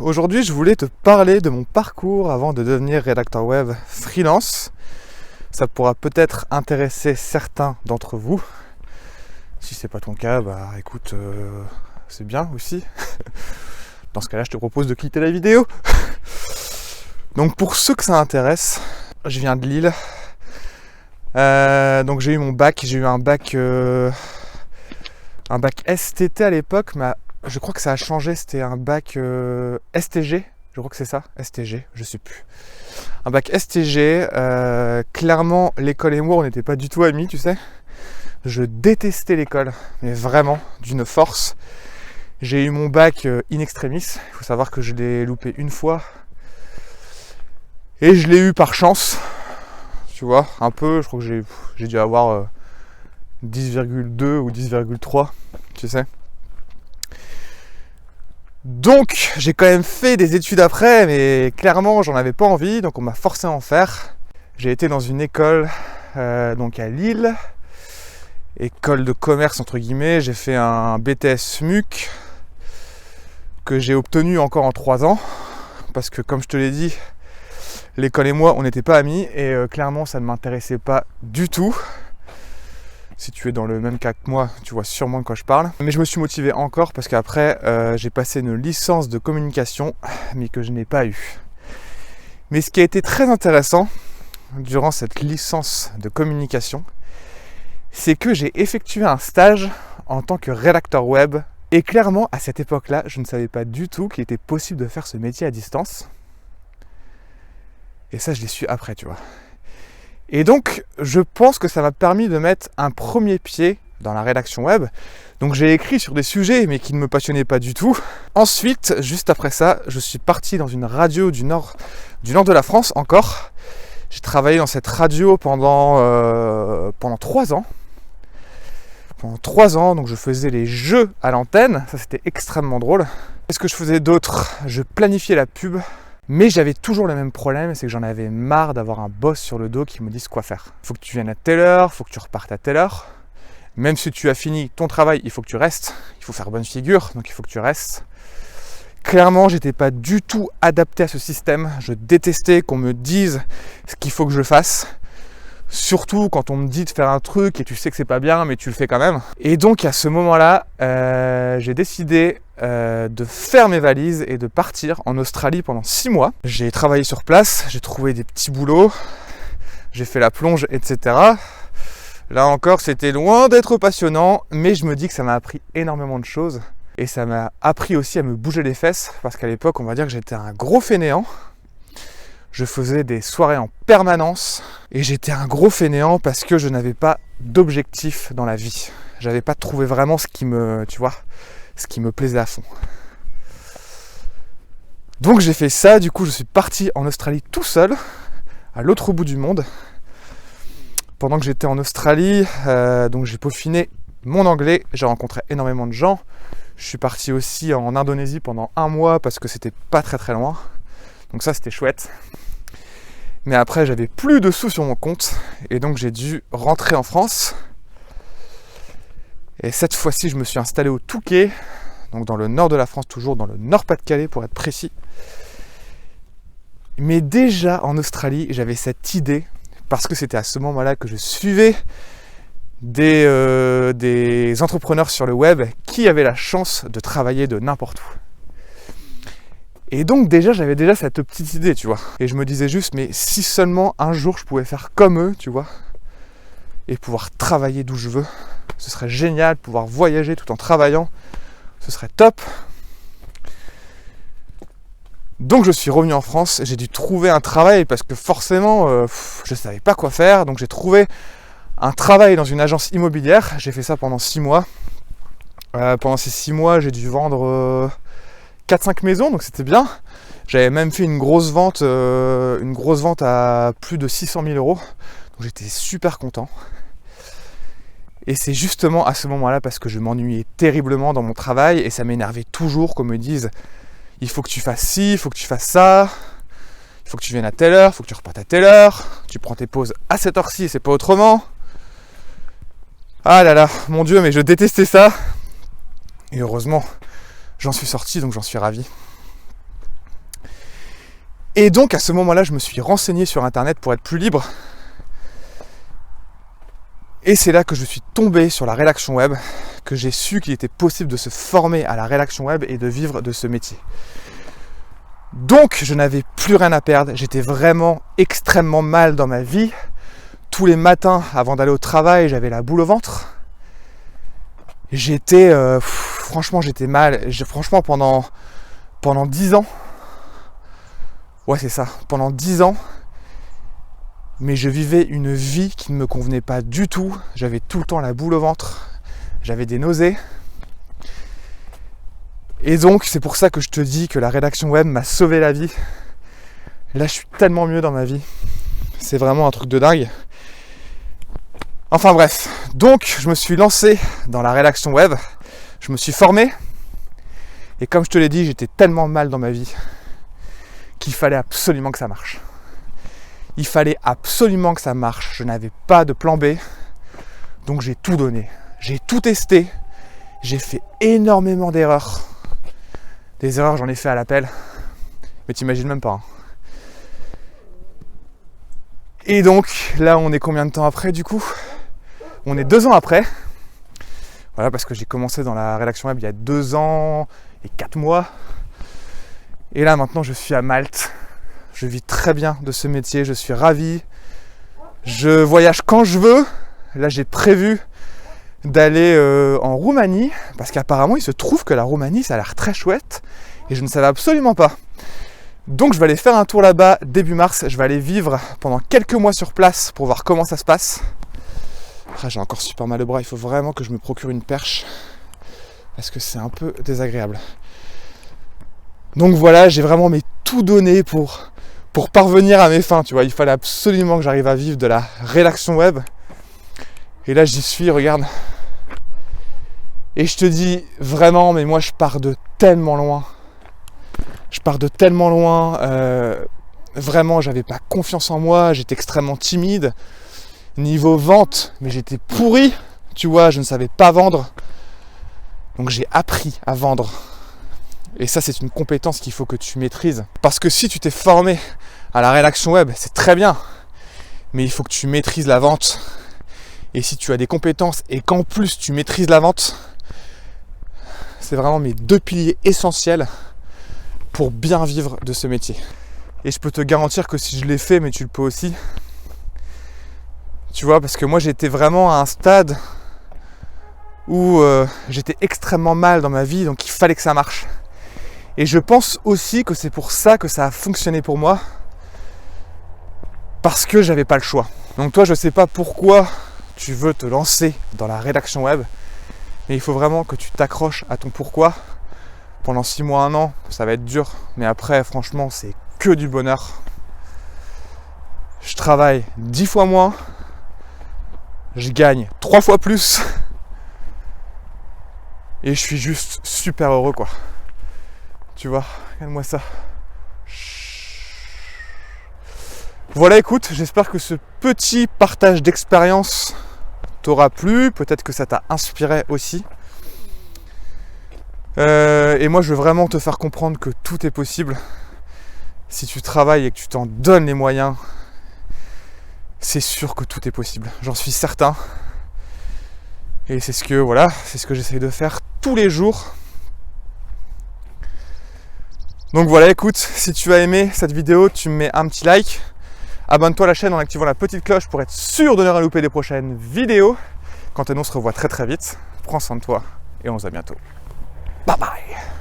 Aujourd'hui, je voulais te parler de mon parcours avant de devenir rédacteur web freelance. Ça pourra peut-être intéresser certains d'entre vous. Si c'est pas ton cas, bah écoute, c'est bien aussi. Dans ce cas-là, je te propose de quitter la vidéo. Donc pour ceux que ça intéresse, je viens de Lille. Donc j'ai eu mon bac, un bac STT à l'époque, mais je crois que ça a changé, c'était un bac STG, je crois que c'est ça, STG, je sais plus. Un bac STG, clairement l'école et moi on n'était pas du tout amis, tu sais. Je détestais l'école, mais vraiment, d'une force. J'ai eu mon bac in extremis, il faut savoir que je l'ai loupé une fois. Et je l'ai eu par chance, tu vois, un peu, je crois que j'ai dû avoir 10,2 ou 10,3, tu sais. Donc j'ai quand même fait des études après, mais clairement j'en avais pas envie, donc on m'a forcé à en faire. J'ai été dans une école donc à Lille, école de commerce entre guillemets. J'ai fait un BTS MUC que j'ai obtenu encore en 3 ans, parce que comme je te l'ai dit, l'école et moi on n'était pas amis et clairement ça ne m'intéressait pas du tout. Si tu es dans le même cas que moi, tu vois sûrement de quoi je parle. Mais je me suis motivé encore parce qu'après, j'ai passé une licence de communication, mais que je n'ai pas eu. Mais ce qui a été très intéressant durant cette licence de communication, c'est que j'ai effectué un stage en tant que rédacteur web. Et clairement, à cette époque-là, je ne savais pas du tout qu'il était possible de faire ce métier à distance. Et ça, je l'ai su après, tu vois. Et donc, je pense que ça m'a permis de mettre un premier pied dans la rédaction web. Donc j'ai écrit sur des sujets, mais qui ne me passionnaient pas du tout. Ensuite, juste après ça, je suis parti dans une radio du nord de la France encore. J'ai travaillé dans cette radio pendant 3 ans. Pendant 3 ans, donc je faisais les jeux à l'antenne. Ça, c'était extrêmement drôle. Qu'est-ce que je faisais d'autre ? Je planifiais la pub. Mais j'avais toujours le même problème, c'est que j'en avais marre d'avoir un boss sur le dos qui me dise quoi faire. Il faut que tu viennes à telle heure, il faut que tu repartes à telle heure. Même si tu as fini ton travail, il faut que tu restes. Il faut faire bonne figure, donc il faut que tu restes. Clairement, j'étais pas du tout adapté à ce système. Je détestais qu'on me dise ce qu'il faut que je fasse. Surtout quand on me dit de faire un truc et tu sais que c'est pas bien, mais tu le fais quand même. Et donc à ce moment-là, j'ai décidé de faire mes valises et de partir en Australie pendant 6 mois. J'ai travaillé sur place, j'ai trouvé des petits boulots, j'ai fait la plonge, etc. Là encore, c'était loin d'être passionnant, mais je me dis que ça m'a appris énormément de choses. Et ça m'a appris aussi à me bouger les fesses, parce qu'à l'époque, on va dire que j'étais un gros fainéant. Je faisais des soirées en permanence et j'étais un gros fainéant parce que je n'avais pas d'objectif dans la vie. J'avais pas trouvé vraiment ce qui me plaisait à fond. Donc j'ai fait ça, du coup je suis parti en Australie tout seul, à l'autre bout du monde. Pendant que j'étais en Australie, donc j'ai peaufiné mon anglais, j'ai rencontré énormément de gens. Je suis parti aussi en Indonésie pendant 1 mois parce que c'était pas très très loin. Donc ça c'était chouette. Mais après j'avais plus de sous sur mon compte et donc j'ai dû rentrer en France. Et cette fois-ci je me suis installé au Touquet, donc dans le nord de la France, toujours dans le Nord-Pas-de-Calais pour être précis. Mais déjà en Australie j'avais cette idée, parce que c'était à ce moment-là que je suivais des entrepreneurs sur le web qui avaient la chance de travailler de n'importe où. Et donc j'avais déjà cette petite idée, tu vois. Et je me disais juste, mais si seulement un jour je pouvais faire comme eux, tu vois, et pouvoir travailler d'où je veux, ce serait génial, pouvoir voyager tout en travaillant, ce serait top. Donc je suis revenu en France, j'ai dû trouver un travail parce que forcément, je savais pas quoi faire. Donc j'ai trouvé un travail dans une agence immobilière, j'ai fait ça pendant 6 mois. Pendant ces 6 mois, j'ai dû vendre 4-5 maisons, donc c'était bien. J'avais même fait une grosse vente à plus de 600 000 €. Donc j'étais super content. Et c'est justement à ce moment-là, parce que je m'ennuyais terriblement dans mon travail et ça m'énervait toujours qu'on me dise il faut que tu fasses ci, il faut que tu fasses ça, il faut que tu viennes à telle heure, il faut que tu repartes à telle heure, tu prends tes pauses à cette heure-ci et c'est pas autrement. Ah là là, mon Dieu, mais je détestais ça. Et heureusement, j'en suis sorti, donc j'en suis ravi. Et donc à ce moment-là, je me suis renseigné sur internet pour être plus libre. Et c'est là que je suis tombé sur la rédaction web, que j'ai su qu'il était possible de se former à la rédaction web et de vivre de ce métier. Donc je n'avais plus rien à perdre, j'étais vraiment extrêmement mal dans ma vie. Tous les matins avant d'aller au travail, j'avais la boule au ventre. Franchement j'étais mal, franchement pendant 10 ans, ouais c'est ça, pendant 10 ans, mais je vivais une vie qui ne me convenait pas du tout, j'avais tout le temps la boule au ventre, j'avais des nausées, et donc c'est pour ça que je te dis que la rédaction web m'a sauvé la vie. Là je suis tellement mieux dans ma vie, c'est vraiment un truc de dingue. Enfin bref, donc je me suis lancé dans la rédaction web, je me suis formé, et comme je te l'ai dit, j'étais tellement mal dans ma vie qu'il fallait absolument que ça marche. Il fallait absolument que ça marche, je n'avais pas de plan B, donc j'ai tout donné, j'ai tout testé, j'ai fait énormément d'erreurs. Des erreurs, j'en ai fait à l'appel, mais t'imagines même pas. Hein. Et donc, là on est combien de temps après du coup ? On est 2 ans après. Voilà, parce que j'ai commencé dans la rédaction web il y a 2 ans et 4 mois. Et là maintenant je suis à Malte. Je vis très bien de ce métier, je suis ravi. Je voyage quand je veux. Là j'ai prévu d'aller en Roumanie, parce qu'apparemment il se trouve que la Roumanie ça a l'air très chouette. Et je ne savais absolument pas. Donc je vais aller faire un tour là-bas début mars. Je vais aller vivre pendant quelques mois sur place pour voir comment ça se passe. Ah, j'ai encore super mal au bras, il faut vraiment que je me procure une perche parce que c'est un peu désagréable. Donc voilà, j'ai vraiment tout donné pour parvenir à mes fins, tu vois. Il fallait absolument que j'arrive à vivre de la rédaction web. Et là j'y suis, regarde. Et je te dis vraiment, mais moi je pars de tellement loin. Vraiment, j'avais pas confiance en moi, j'étais extrêmement timide. Niveau vente, mais j'étais pourri, tu vois, je ne savais pas vendre. Donc j'ai appris à vendre. Et ça, c'est une compétence qu'il faut que tu maîtrises. Parce que si tu t'es formé à la rédaction web, c'est très bien. Mais il faut que tu maîtrises la vente. Et si tu as des compétences et qu'en plus tu maîtrises la vente, c'est vraiment mes 2 piliers essentiels pour bien vivre de ce métier. Et je peux te garantir que si je l'ai fait, mais tu le peux aussi. Tu vois, parce que moi j'étais vraiment à un stade où j'étais extrêmement mal dans ma vie, donc il fallait que ça marche. Et je pense aussi que c'est pour ça que ça a fonctionné pour moi, parce que j'avais pas le choix. Donc toi, je sais pas pourquoi tu veux te lancer dans la rédaction web, mais il faut vraiment que tu t'accroches à ton pourquoi. Pendant 6 mois, 1 an, ça va être dur, mais après, franchement, c'est que du bonheur. Je travaille 10 fois moins, je gagne 3 fois plus, et je suis juste super heureux, quoi. Tu vois, regarde-moi ça. Voilà, écoute, j'espère que ce petit partage d'expérience t'aura plu, peut-être que ça t'a inspiré aussi. Et moi je veux vraiment te faire comprendre que tout est possible. Si tu travailles et que tu t'en donnes les moyens, c'est sûr que tout est possible. J'en suis certain. Et c'est ce que j'essaye de faire tous les jours. Donc voilà, écoute, si tu as aimé cette vidéo, tu me mets un petit like. Abonne-toi à la chaîne en activant la petite cloche pour être sûr de ne rien louper des prochaines vidéos. Quant à nous, on se revoit très très vite. Prends soin de toi et on se dit à bientôt. Bye bye.